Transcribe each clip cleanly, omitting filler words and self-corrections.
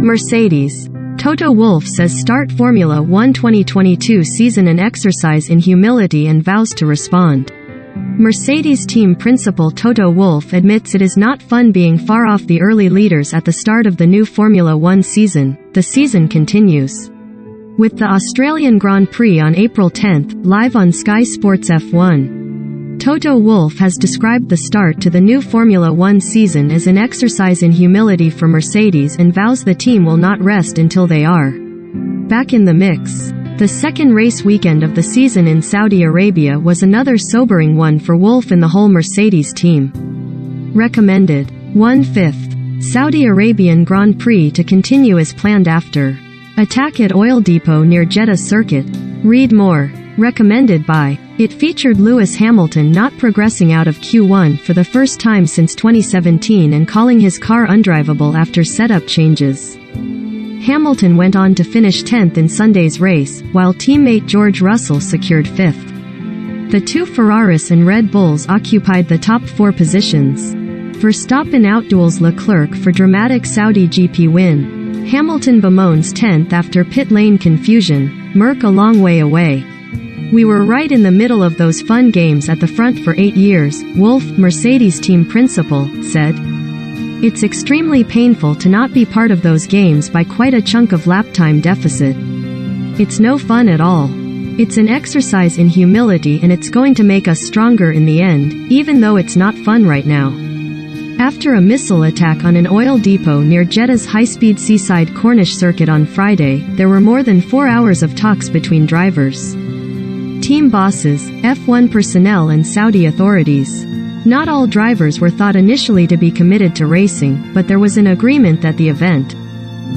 Mercedes. Toto Wolff says start Formula One 2022 season an exercise in humility and vows to respond. Mercedes team principal Toto Wolff admits it is not fun being far off the early leaders at the start of the new Formula One season. The season continues with the Australian Grand Prix on April 10, live on Sky Sports F1. Toto Wolff has described the start to the new Formula One season as an exercise in humility for Mercedes and vows the team will not rest until they are back in the mix. The second race weekend of the season in Saudi Arabia was another sobering one for Wolff and the whole Mercedes team. Recommended 1/5 Saudi Arabian Grand Prix to continue as planned after attack at oil depot near Jeddah circuit. Read more. Recommended by. It featured Lewis Hamilton not progressing out of Q1 for the first time since 2017 and calling his car undrivable after setup changes. Hamilton went on to finish 10th in Sunday's race, while teammate George Russell secured 5th. The two Ferraris and Red Bulls occupied the top 4 positions. Verstappen outduels Leclerc for dramatic Saudi GP win. Hamilton bemoans 10th after pit lane confusion, Merc a long way away. We were right in the middle of those fun games at the front for 8 years, Wolff, Mercedes team principal, said. It's extremely painful to not be part of those games by quite a chunk of lap time deficit. It's no fun at all. It's an exercise in humility and it's going to make us stronger in the end, even though it's not fun right now. After a missile attack on an oil depot near Jeddah's high-speed seaside Corniche circuit on Friday, there were more than 4 hours of talks between drivers, team bosses, F1 personnel and Saudi authorities. Not all drivers were thought initially to be committed to racing, but there was an agreement that the event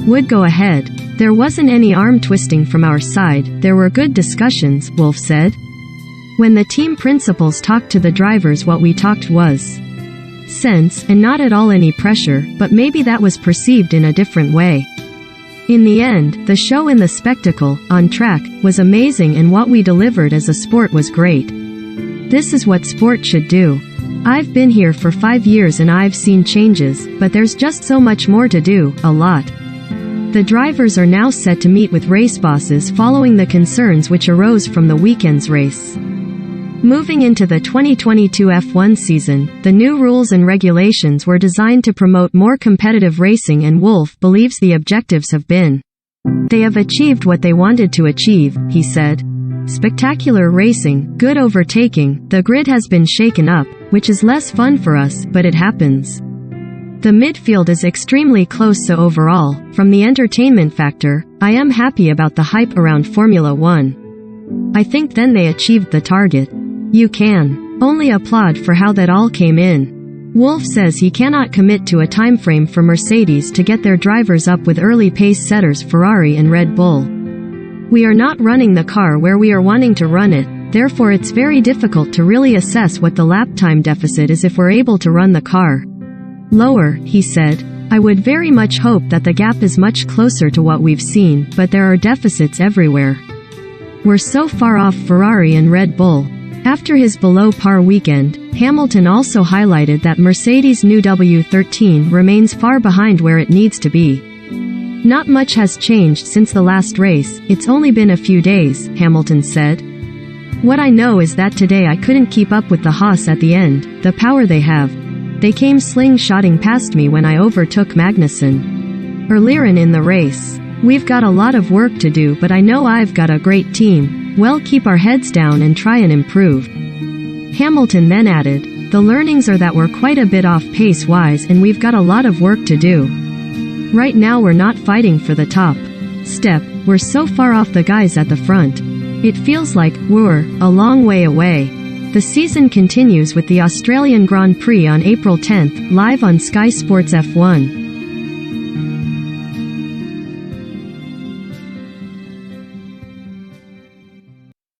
would go ahead. There wasn't any arm twisting from our side, there were good discussions, Wolff said. When the team principals talked to the drivers, what we talked was sense, and not at all any pressure, but maybe that was perceived in a different way. In the end, the show and the spectacle, on track, was amazing and what we delivered as a sport was great. This is what sport should do. I've been here for 5 years and I've seen changes, but there's just so much more to do, a lot. The drivers are now set to meet with race bosses following the concerns which arose from the weekend's race. Moving into the 2022 F1 season, the new rules and regulations were designed to promote more competitive racing and Wolff believes the objectives have been. They have achieved what they wanted to achieve, he said. Spectacular racing, good overtaking, the grid has been shaken up, which is less fun for us, but it happens. The midfield is extremely close, so overall, from the entertainment factor, I am happy about the hype around Formula One. I think then they achieved the target. You can only applaud for how that all came in. Wolff says he cannot commit to a timeframe for Mercedes to get their drivers up with early pace setters Ferrari and Red Bull. We are not running the car where we are wanting to run it, therefore it's very difficult to really assess what the lap time deficit is if we're able to run the car lower, he said. I would very much hope that the gap is much closer to what we've seen, but there are deficits everywhere. We're so far off Ferrari and Red Bull. After his below-par weekend, Hamilton also highlighted that Mercedes' new W13 remains far behind where it needs to be. Not much has changed since the last race, it's only been a few days, Hamilton said. What I know is that today I couldn't keep up with the Haas at the end, the power they have. They came slingshotting past me when I overtook Magnussen earlier in the race. We've got a lot of work to do, but I know I've got a great team. Well, keep our heads down and try and improve. Hamilton then added, the learnings are that we're quite a bit off pace-wise and we've got a lot of work to do. Right now we're not fighting for the top step, we're so far off the guys at the front. It feels like we're a long way away. The season continues with the Australian Grand Prix on April 10, live on Sky Sports F1.